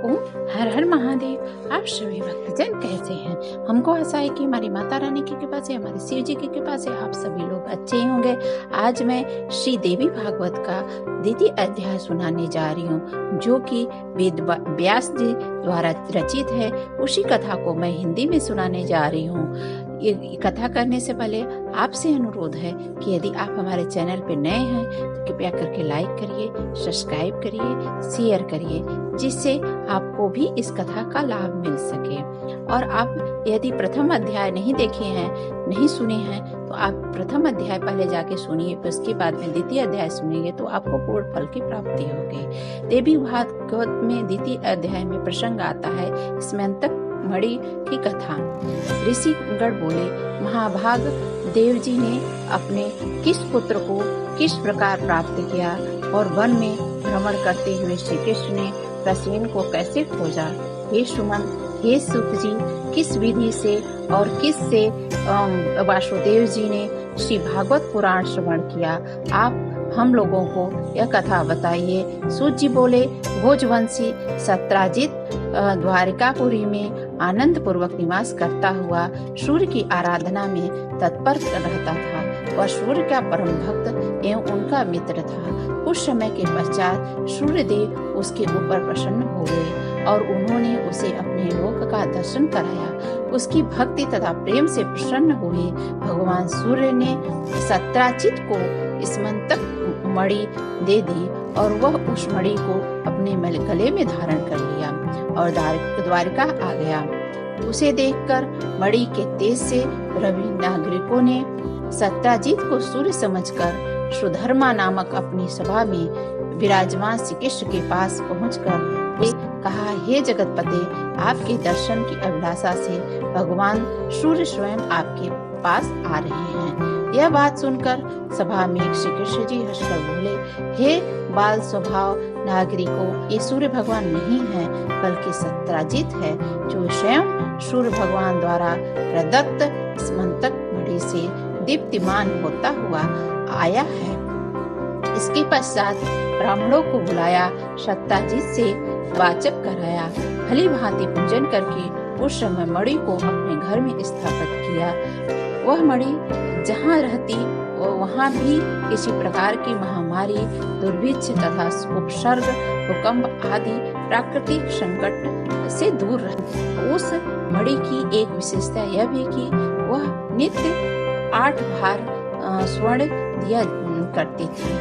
ओम हर हर महादेव। आप सभी भक्तजन कैसे हैं? हमको आशा है कि हमारी माता रानी की कृपा से, हमारे शिव जी की कृपा से आप सभी लोग अच्छे ही होंगे। आज मैं श्री देवी भागवत का द्वितीय अध्याय सुनाने जा रही हूँ, जो कि वेद व्यास जी द्वारा रचित है। उसी कथा को मैं हिंदी में सुनाने जा रही हूँ। ये कथा करने से पहले आपसे अनुरोध है कि यदि आप हमारे चैनल पर नए हैं तो कृपया करके लाइक करिए, सब्सक्राइब करिए, शेयर करिए, जिससे आपको भी इस कथा का लाभ मिल सके। और आप यदि प्रथम अध्याय नहीं देखे हैं, नहीं सुने हैं, तो आप प्रथम अध्याय पहले जाके सुनिए, फिर उसके बाद में द्वितीय अध्याय सुनेंगे तो आपको पूर्ण फल की प्राप्ति होगी। देवी भागवत में द्वितीय अध्याय में प्रसंग आता है स्मंतक मणि की कथा। ऋषि गण बोले, महाभाग देव जी ने अपने किस पुत्र को किस प्रकार प्राप्त किया और वन में भ्रमण करते हुए श्री कृष्ण ने प्रसेन को कैसे खोजा। हे सुमंत, हे सुत जी, किस विधि से और किस से वासुदेव जी ने श्री भागवत पुराण श्रवण किया, आप हम लोगों को यह कथा बताइए। सूत जी बोले, भोजवंशी सत्राजित द्वारिकापुरी में आनंद पूर्वक निवास करता हुआ सूर्य की आराधना में तत्पर रहता था। वह सूर्य का परम भक्त एवं उनका मित्र था। कुछ समय के पश्चात सूर्य देव उसके ऊपर प्रसन्न हो गए और उन्होंने उसे अपने लोक का दर्शन कराया। उसकी भक्ति तथा प्रेम से प्रसन्न हुए भगवान सूर्य ने सत्राजित को स्मंतक मणि दे दी और वह उस मणि को अपने गले में धारण कर लिया और द्वारिका आ गया। उसे देखकर मणि के तेज से रवि नागरिकों ने सत्राजित को सूर्य समझकर सुधर्मा नामक अपनी सभा में विराजमान श्री कृष्ण के पास पहुंचकर कहा, हे जगतपते, आपके दर्शन की अभिलाषा से भगवान सूर्य स्वयं आपके पास आ रहे हैं। यह बात सुनकर सभा में श्री कृष्ण जी हंसकर बोले, हे बाल स्वभाव नागरिकों, ये सूर्य भगवान नहीं है बल्कि सत्राजित है, जो स्वयं सूर्य भगवान द्वारा प्रदत्त स्मंतक मणि से दीप्तिमान होता हुआ आया है। इसके पश्चात ब्राह्मणों को बुलाया, सत्राजित से वाचक कराया, भली भांति पूजन करके उस समय मणि को अपने घर में स्थापित किया। वह मणि जहाँ रहती वहाँ भी किसी प्रकार की महामारी, दुर्भिक्ष तथा उपसर्ग, भूकंप आदि प्राकृतिक संकट से दूर रहती। उस मणि की एक विशेषता यह भी कि वह नित्य 8 भार स्वर्ण दिया करती थी।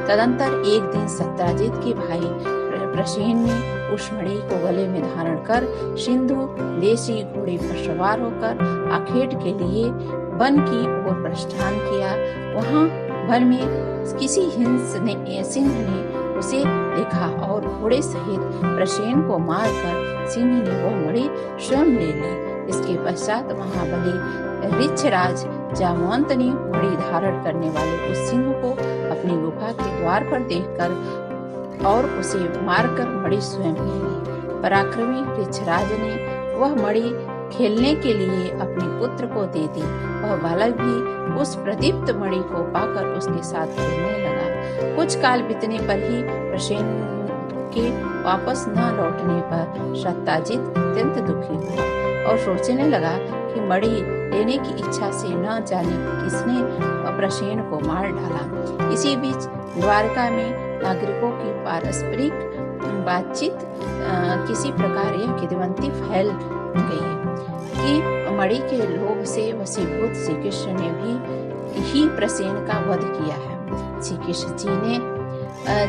तदंतर एक दिन सत्राजित के भाई प्रसेन ने उस मणि को गले में धारण कर सिंधु देशी घोड़े पर सवार होकर आखेट के लिए वन की ओर प्रस्थान किया। वहाँ वन में किसी सिंह ने उसे देखा और घोड़े सहित प्रसेन को मारकर सिंह ने वह मणि स्वयं ले ली। इसके पश्चात महाबली ऋक्षराज जामवंत ने मणि धारण करने वाले उस सिंह को अपनी गुफा के द्वार पर देखकर और उसे मारकर मणि स्वयं ले ली। पराक्रमी ऋक्षराज ने वह मणि खेलने के लिए अपने पुत्र को दे दी। वह बालक भी उस प्रदीप्त मणि को पाकर उसके साथ खेलने लगा। कुछ काल बीतने पर ही प्रसेन के वापस न लौटने पर सत्राजित अत्यंत दुखी हुआ और सोचने लगा कि मणि लेने की इच्छा से न जाने किसने प्रसेन को मार डाला। इसी बीच द्वारका में नागरिकों की पारस्परिक बातचीत किसी प्रकार यह किंवदंती फैल गई कि मणि के लोभ से वशीभूत श्री कृष्ण ने भी प्रसेन का वध किया है। श्री कृष्ण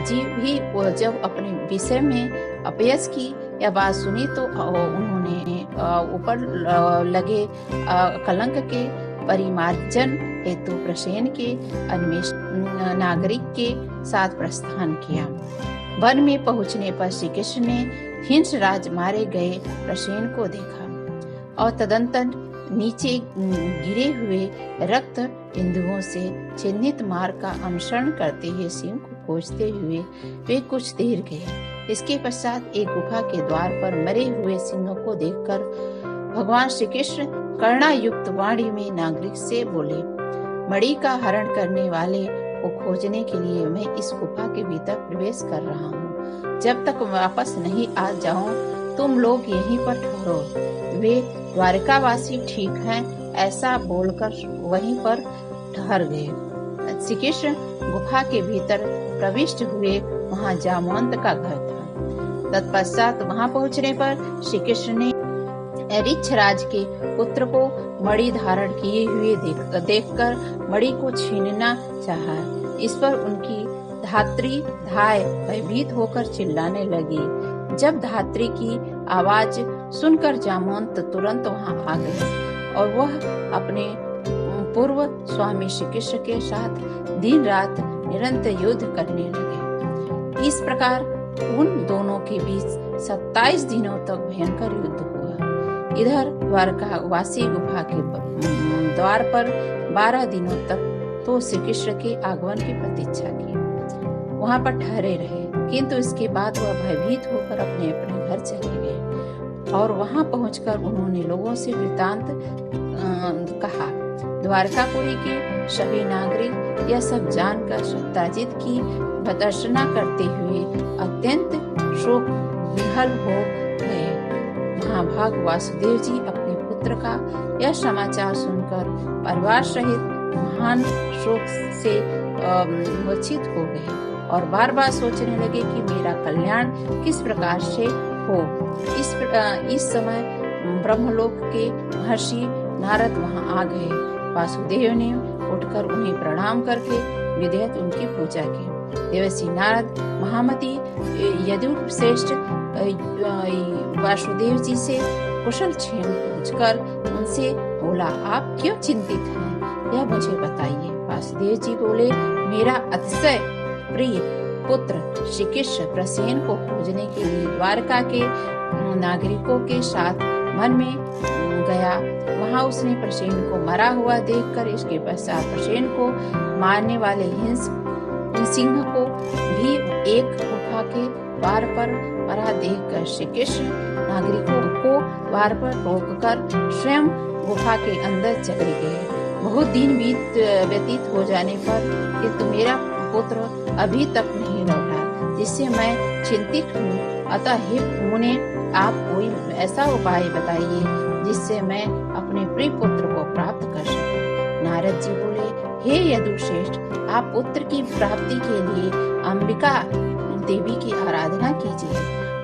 जी भी जब अपने विषय में अपयश की यह बात सुनी तो उन्होंने ऊपर लगे कलंक के परिमार्जन हेतु प्रसेन के अन्वेष नागरिक के साथ प्रस्थान किया। वन में पहुंचने पर श्री कृष्ण ने हिंसराज मारे गए प्रसेन को देखा और तदंतर नीचे गिरे हुए रक्त बिंदुओं से चिन्हित मार्ग का अनुसरण करते हुए सिंह को खोजते हुए वे कुछ देर गए। इसके पश्चात एक गुफा के द्वार पर मरे हुए सिंह को देखकर भगवान श्री कृष्ण करुणायुक्त वाणी में नागरिक से बोले, मणि का हरण करने वाले को खोजने के लिए मैं इस गुफा के भीतर प्रवेश कर रहा हूँ। जब तक वापस नहीं आ जाऊं तुम लोग यहीं पर ठहरो। वे द्वारकावासी ठीक हैं ऐसा बोलकर वहीं पर ठहर गए। श्री कृष्ण गुफा के भीतर प्रविष्ट हुए। वहाँ जामवंत का घर था। तत्पश्चात वहाँ पहुँचने पर श्री कृष्ण ने ऋक्षराज के पुत्र को मणि धारण किए हुए देखकर मणि को छीनना चाहा। इस पर उनकी धात्री धाय भयभीत होकर चिल्लाने लगी। जब धात्री की आवाज सुनकर जामवंत तुरंत वहां आ गए और वह अपने पूर्व स्वामी श्री कृष्ण के साथ दिन रात निरंतर युद्ध करने लगे। इस प्रकार उन दोनों के बीच 27 दिनों तक भयंकर युद्ध हुआ। इधर द्वारकावासी गुफा के द्वार पर 12 दिनों तक तो श्री कृष्ण के आगमन की प्रतीक्षा की। वहां पर ठहरे रहे, किंतु इसके बाद वह भयभीत होकर अपने अपने घर चले गए और वहां पहुंचकर उन्होंने लोगों से वृतांत कहा। द्वारकापुरी के सभी नागरिक यह सब जानकर सत्याजित की भर्त्सना करते हुए अत्यंत शोक विह्वल हो गए। महाभाग वासुदेव जी अपने पुत्र का यह समाचार सुनकर परिवार सहित महान शोक से मूर्छित हो गए और बार बार सोचने लगे कि मेरा कल्याण किस प्रकार से हो। इस समय ब्रह्मलोक के महर्षि नारद वहां आ गए। वासुदेव ने उठकर उन्हें प्रणाम करके विधिवत उनकी पूजा की। देवर्षि नारद महामती यदुश्रेष्ठ वासुदेव जी से कुशल क्षेम पूछकर उनसे बोला, आप क्यों चिंतित हैं, यह मुझे बताइए। वासुदेव जी बोले, मेरा अतिशय प्रिय पुत्र श्री कृष्ण प्रसेन को खोजने के लिए द्वारका के नागरिकों के साथ मन में गया। वहां उसने प्रसेन को मरा हुआ देखकर इसके पश्चात प्रसेन को मारने वाले सिंह को भी एक गुफा के द्वार पर मरा देखकर श्री कृष्ण नागरिकों को द्वार पर रोककर स्वयं गुफा के अंदर चले गए। बहुत दिन व्यतीत हो जाने पर किंतु मेरा पुत्र अभी तक नहीं लौटा, जिससे मैं चिंतित हूँ। अतः हे मुने, आप कोई ऐसा उपाय बताइए जिससे मैं अपने प्रिय पुत्र को प्राप्त कर सकूं। नारद जी बोले, हे यदुश्रेष्ठ, आप पुत्र की प्राप्ति के लिए अंबिका देवी की आराधना कीजिए।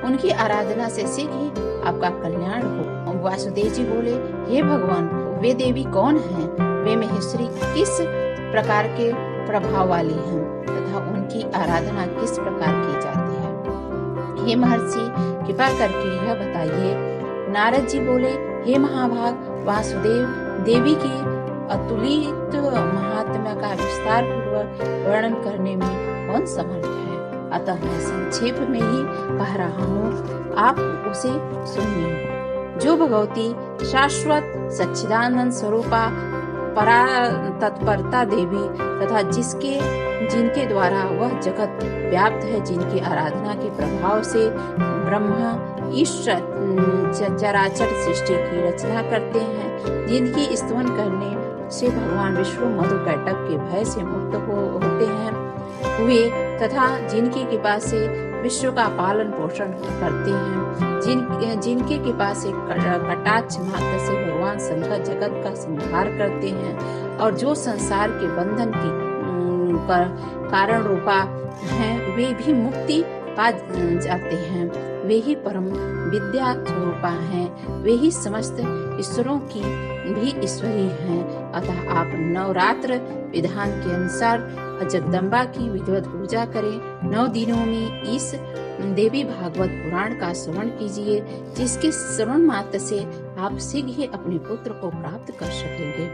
उनकी आराधना से शीघ्र ही आपका कल्याण हो। वासुदेव जी बोले, हे भगवान, वे देवी कौन हैं? वे महेश्वरी किस प्रकार के प्रभाव वाली हैं तथा उनकी आराधना किस प्रकार की जाती है? हे महर्षि, कृपा करके यह बताइए। नारद जी बोले, हे महाभाग वासुदेव, देवी की अतुलित महात्म्य का विस्तार पूर्वक वर्णन करने में कौन समर्थ है? अतः मैं संक्षेप में ही कह रहा हूँ, आप उसे सुनिए। जो भगवती शाश्वत सच्चिदानंद स्वरूपा परा तत्परता देवी तथा जिनके द्वारा वह जगत व्याप्त है, जिनकी आराधना के प्रभाव से ब्रह्मा ईश्वर चराचर सृष्टि की रचना करते हैं, जिनकी स्तवन करने से भगवान विष्णु मधुकैटभ के भय से मुक्त होते हैं हुए तथा जिनकी कृपा से विश्व का पालन पोषण करते हैं, जिनके कृपा से कटाक्ष मात्र से भगवान शंकर जगत का संहार करते हैं और जो संसार के बंधन की कारण रूपा हैं, वे भी मुक्ति पा जाते हैं। वे ही परम विद्या स्वरूपा हैं, वे ही समस्त ईश्वरों की भी ईश्वरी हैं। अतः आप नवरात्र विधान के अनुसार जगदम्बा की विधिवत पूजा करें। 9 दिनों में इस देवी भागवत पुराण का श्रवण कीजिए, जिसके श्रवण मात्र से आप शीघ्र ही अपने पुत्र को प्राप्त कर सकेंगे।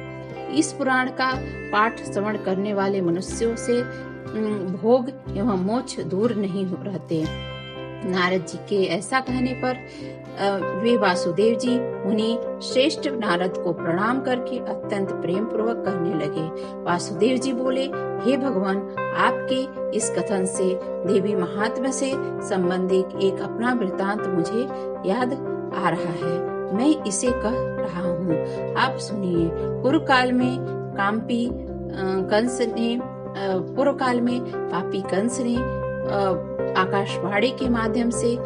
इस पुराण का पाठ श्रवण करने वाले मनुष्यों से भोग एवं मोक्ष दूर नहीं रहते। नारद जी के ऐसा कहने पर वे वासुदेव जी मुनि श्रेष्ठ नारद को प्रणाम करके अत्यंत प्रेम पूर्वक कहने लगे। वासुदेव जी बोले, हे भगवान, आपके इस कथन से देवी महात्म्य से संबंधित एक अपना वृतांत मुझे याद आ रहा है, मैं इसे कह रहा हूँ, आप सुनिए। पूर्व काल में पापी कंस ने आकाशवाणी के माध्यम से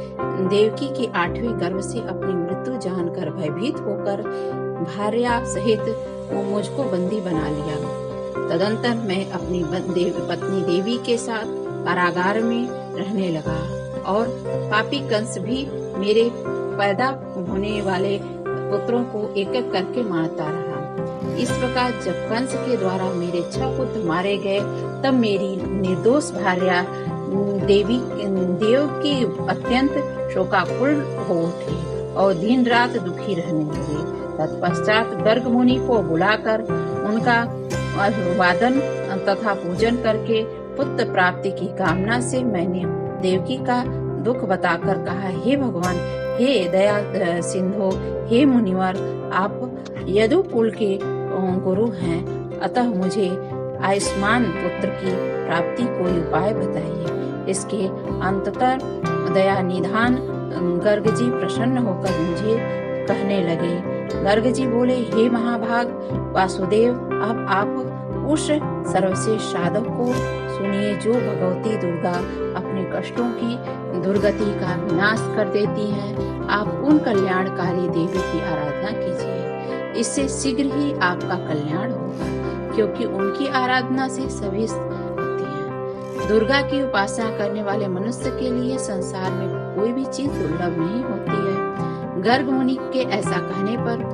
देवकी के 8वें गर्भ से अपनी मृत्यु जानकर भयभीत होकर भार्या सहित मुझको बंदी बना लिया। तदंतर मैं अपनी पत्नी देवी के साथ कारागार में रहने लगा और पापी कंस भी मेरे पैदा होने वाले पुत्रों को एक एक करके मारता रहा। इस प्रकार जब कंस के द्वारा मेरे 6 पुत्र मारे गए, तब मेरी निर्दोष भार्या देव की अत्यंत शोकाकुल हो उठी और दिन रात दुखी रहने लगी। तत्पश्चात गर्ग मुनि को बुलाकर उनका अभिवादन तथा पूजन करके पुत्र प्राप्ति की कामना से मैंने देवकी का दुख बताकर कहा, हे भगवान, हे दया सिंधु, हे मुनिवर, आप यदुकुल के गुरु हैं, अतः मुझे आयुष्मान पुत्र की प्राप्ति कोई उपाय बताइए। इसके अंततः दया निधान गर्ग जी प्रसन्न होकर मुझे कहने लगे। गर्ग जी बोले, हे महाभाग वासुदेव, अब आप उस सर्वश्रेष्ठ साधक को सुनिए जो भगवती दुर्गा अपने कष्टों की दुर्गति का विनाश कर देती हैं। आप उन कल्याणकारी देवी की आराधना कीजिए, इससे शीघ्र ही आपका कल्याण होगा, क्योंकि उनकी आराधना से सभी होती हैं। दुर्गा की उपासना करने वाले मनुष्य के लिए संसार में कोई भी चीज दुर्लभ नहीं होती है। गर्ग मुनि के ऐसा कहने पर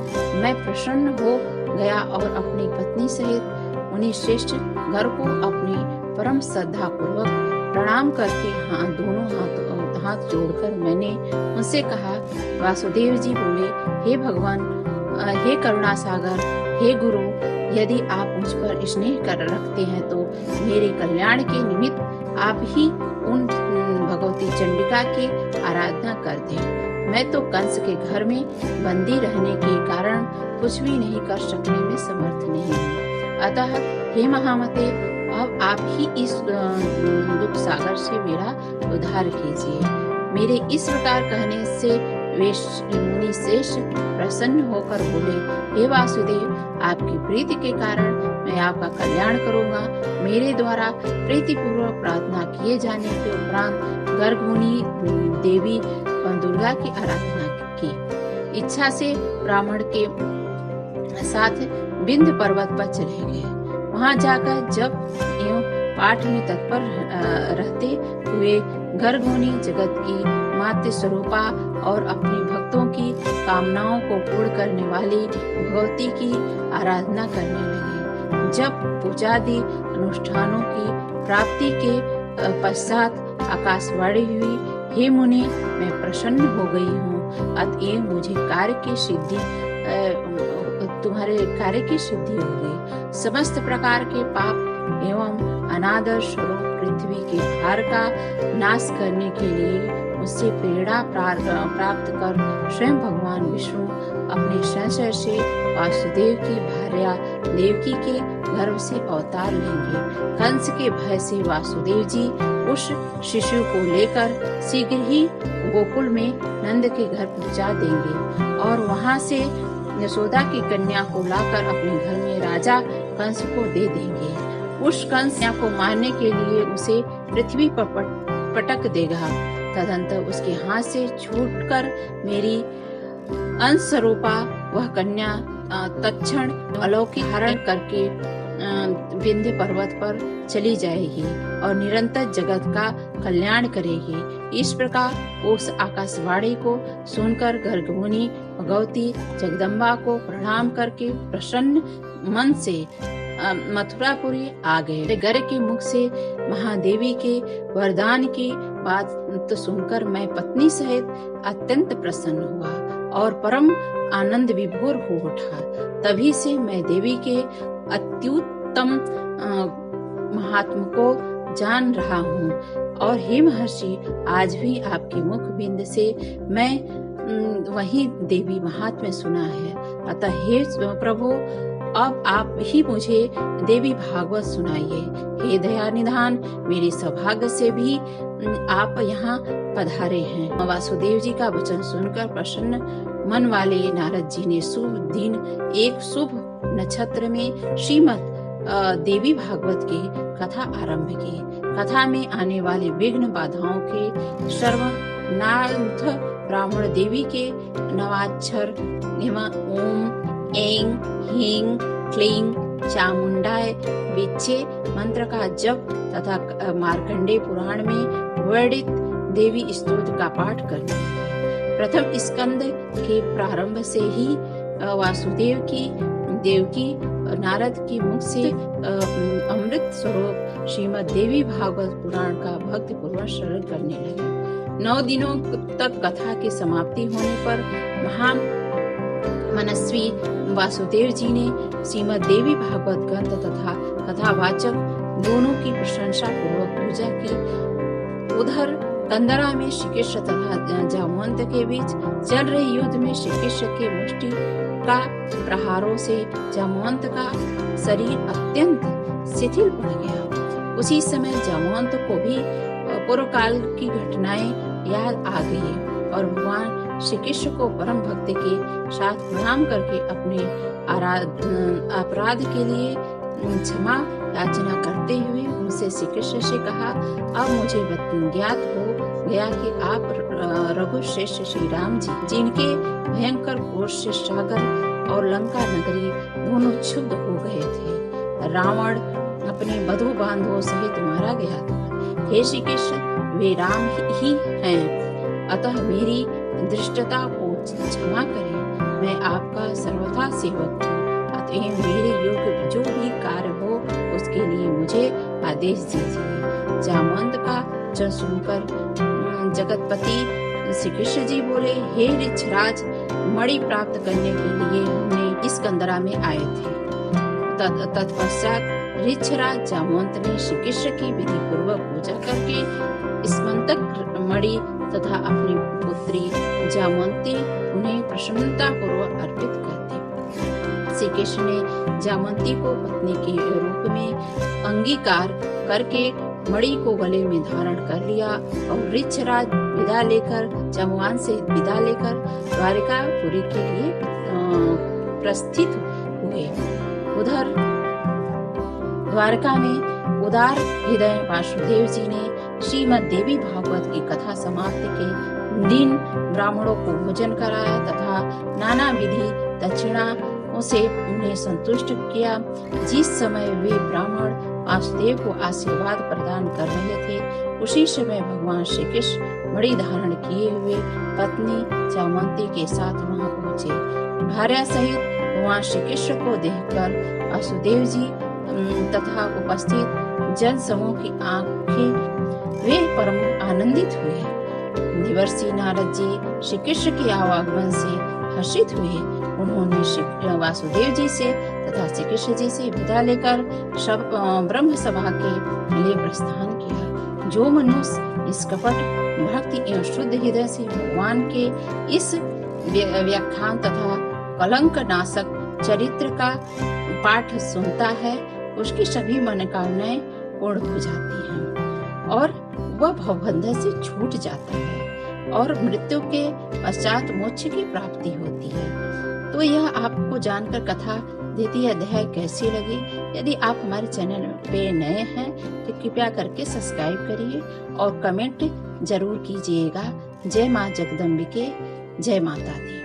मैं प्रसन्न हो गया और अपनी पत्नी सहित उन्हीं श्रेष्ठ घर को अपनी परम श्रद्धा पूर्वक प्रणाम करके दोनों हाथ जोड़कर मैंने उनसे कहा। वासुदेव जी बोले, हे भगवान, हे करुणा सागर, हे गुरु, यदि आप मुझ पर स्नेह कर रखते हैं तो मेरे कल्याण के निमित्त आप ही उन भगवती चंडिका की आराधना कर दें। मैं तो कंस के घर में बंदी रहने के कारण कुछ भी नहीं कर सकने में समर्थ नहीं हूँ। अतः हे महामते, अब आप ही इस दुख सागर से मेरा उद्धार कीजिए। मेरे इस प्रकार कहने से मुनि श्रेष्ठ प्रसन्न होकर बोले, हे वासुदेव, आपकी प्रीति के कारण मैं आपका कल्याण करूंगा। मेरे द्वारा प्रीति पूर्वक प्रार्थना किए जाने के उपरांत गर्ग मुनि देवी दुर्गा की आराधना की इच्छा से ब्राह्मण के साथ विंध्य पर्वत पर चले गए। वहां जाकर जब एवं पाठ में तत्पर रहते हुए गर्ग मुनि जगत की मातृ स्वरूपा और अपने भक्तों की कामनाओं को पूर्ण करने वाली भगवती की आराधना करने लगे। जब पूजादि अनुष्ठानों की प्राप्ति के पश्चात आकाशवाणी हुई, हे मुनि, मैं प्रसन्न हो गई हूँ, अतएव मुझे तुम्हारे कार्य की सिद्धि हो गई। समस्त प्रकार के पाप एवं अनादर स्वरूप पृथ्वी के भार का नाश करने के लिए मुझसे प्रेरणा प्राप्त कर स्वयं भगवान विष्णु अपने संशय से वासुदेव की भार्या देवकी के गर्भ से अवतार लेंगे। कंस के भय से वासुदेव जी उस शिशु को लेकर शीघ्र ही गोकुल में नंद के घर पहुंचा देंगे और वहां से यशोदा की कन्या को लाकर अपने घर में राजा कंस को दे देंगे। उस कंस को मारने के लिए उसे पृथ्वी पर पटक देगा। तदंतर उसके हाथ से छूटकर मेरी अंश स्वरूपा वह कन्या तत्क्षण अलौकिक हरण करके विंध्य पर्वत पर चली जाएगी और निरंतर जगत का कल्याण करेगी। इस प्रकार उस आकाशवाणी को सुनकर गर्ग मुनि भगवती जगदम्बा को प्रणाम करके प्रसन्न मन से मथुरापुरी आ गए। गर्ग के मुख से महादेवी के वरदान की बात तो सुनकर मैं पत्नी सहित अत्यंत प्रसन्न हुआ और परम आनंद विभोर हो उठा। तभी से मैं देवी के अत्युत्तम महात्म को जान रहा हूँ और हे महर्षि, आज भी आपके मुख बिंद से मैं वही देवी महात्म्य सुना है। अतः हे प्रभु, अब आप ही मुझे देवी भागवत सुनाइए। हे दया निधान, मेरे सौभाग्य से भी आप यहाँ पधारे हैं। वासुदेव जी का वचन सुनकर प्रसन्न मन वाले नारद जी ने शुभ दिन एक शुभ नक्षत्र में श्रीमद देवी भागवत की कथा आरंभ की। कथा में आने वाले विघ्न बाधाओं के सर्वनाथ ब्राह्मण देवी के नवाक्षर ओम ऐं ह्रीं क्लीं चामुंडाय विच्छे मंत्र का जप तथा मार्कंडेय पुराण में वर्णित देवी स्तोत्र का पाठ करना है। प्रथम स्कंद के प्रारंभ से ही वासुदेव की देवकी नारद की मुख से अमृत स्वरूप श्रीमद देवी भागवत पुराण का भक्ति पूर्वक श्रवण करने लगे। 9 दिनों तक कथा की समाप्ति होने पर महान मनस्वी वासुदेव जी ने श्रीमद देवी भागवत ग्रंथ तथा कथावाचक दोनों की प्रशंसा पूर्वक पूजा की। उधर कंदरा में श्री कृष्ण तथा जामवंत के बीच चल रहे युद्ध में श्री कृष्ण के मुष्टि का प्रहारों से जामवंत का शरीर अत्यंत शिथिल पड़ गया। उसी समय जामवंत को भी पूर्व काल की घटनाएं याद आ गई और भगवान श्री कृष्ण को परम भक्ति के साथ प्रणाम करके अपने अपराध के लिए क्षमा याचना करते हुए उनसे श्री कृष्ण से कहा, अब मुझे ज्ञात हो गया कि आप रघुश्रेष्ठ श्री राम जी जिनके भयंकर क्रोध से सागर और लंका नगरी दोनों क्षुब्ध हो गए थे। रावण अपने बधू बांधवों सहित मारा गया था। हे श्री कृष्ण, वे राम ही हैं, अतः मेरी दृष्टता को क्षमा करें। मैं आपका सर्वथा सेवक हूँ, अतः मेरे योग्य जो भी कार्य हो उसके लिए मुझे आदेश दीजिए। जामवंत का वचन सुनकर जगतपति श्री कृष्ण जी बोले, हे ऋक्षराज, मणि प्राप्त करने के लिए हमने इस कंदरा में आए थे। तत्पश्चात ऋक्षराज जामवंत ने श्री कृष्ण की विधि पूर्वक पूजा करके स्मंतक मणि तथा अपनी पुत्री जामवंती उन्हें प्रसन्नता पूर्वक अर्पित करते। श्री कृष्ण ने जामवंती को पत्नी के रूप में अंगीकार करके मणि को गले में धारण कर लिया और ऋक्षराज विदा लेकर जामवान से विदा लेकर द्वारिकापुरी के लिए प्रस्थित हुए। उधर द्वारका में उदार हृदय वासुदेव जी ने श्रीमद देवी भागवत की कथा समाप्ति के दिन ब्राह्मणों को भोजन कराया तथा नाना विधि दक्षिणाओं से उन्हें संतुष्ट किया। जिस समय वे ब्राह्मण वासुदेव को आशीर्वाद प्रदान कर रहे थे, उसी समय भगवान श्री कृष्ण मणि धारण किए हुए पत्नी जामवंती के साथ वहां पहुँचे। भार्या सहित भगवान श्री कृष्ण को देखकर वासुदेव जी तथा उपस्थित जन समूह की आंखें वे परम आनंदित हुए। देवर्षि नारद जी श्री कृष्ण के आवागमन से हर्षित हुए। उन्होंने श्री वासुदेव जी से तथा श्री कृष्ण जी से विदा लेकर ब्रह्म सभा के लिए प्रस्थान किया। जो मनुष्य इस कपट भक्ति एवं शुद्ध हृदय से भगवान के इस व्याख्यान तथा कलंक नाशक चरित्र का पाठ सुनता है, उसकी सभी मनोकामनाएं पूर्ण हो जाती हैं और वह भवबंधन से छूट जाता है और मृत्यु के पश्चात मोक्ष की प्राप्ति होती है। तो यह आपको जानकर कथा द्वितीय अध्याय कैसी लगी? यदि आप हमारे चैनल पे नए हैं तो कृपया करके सब्सक्राइब करिए और कमेंट जरूर कीजिएगा। जय माँ जगदम्बिके, जय माता दी।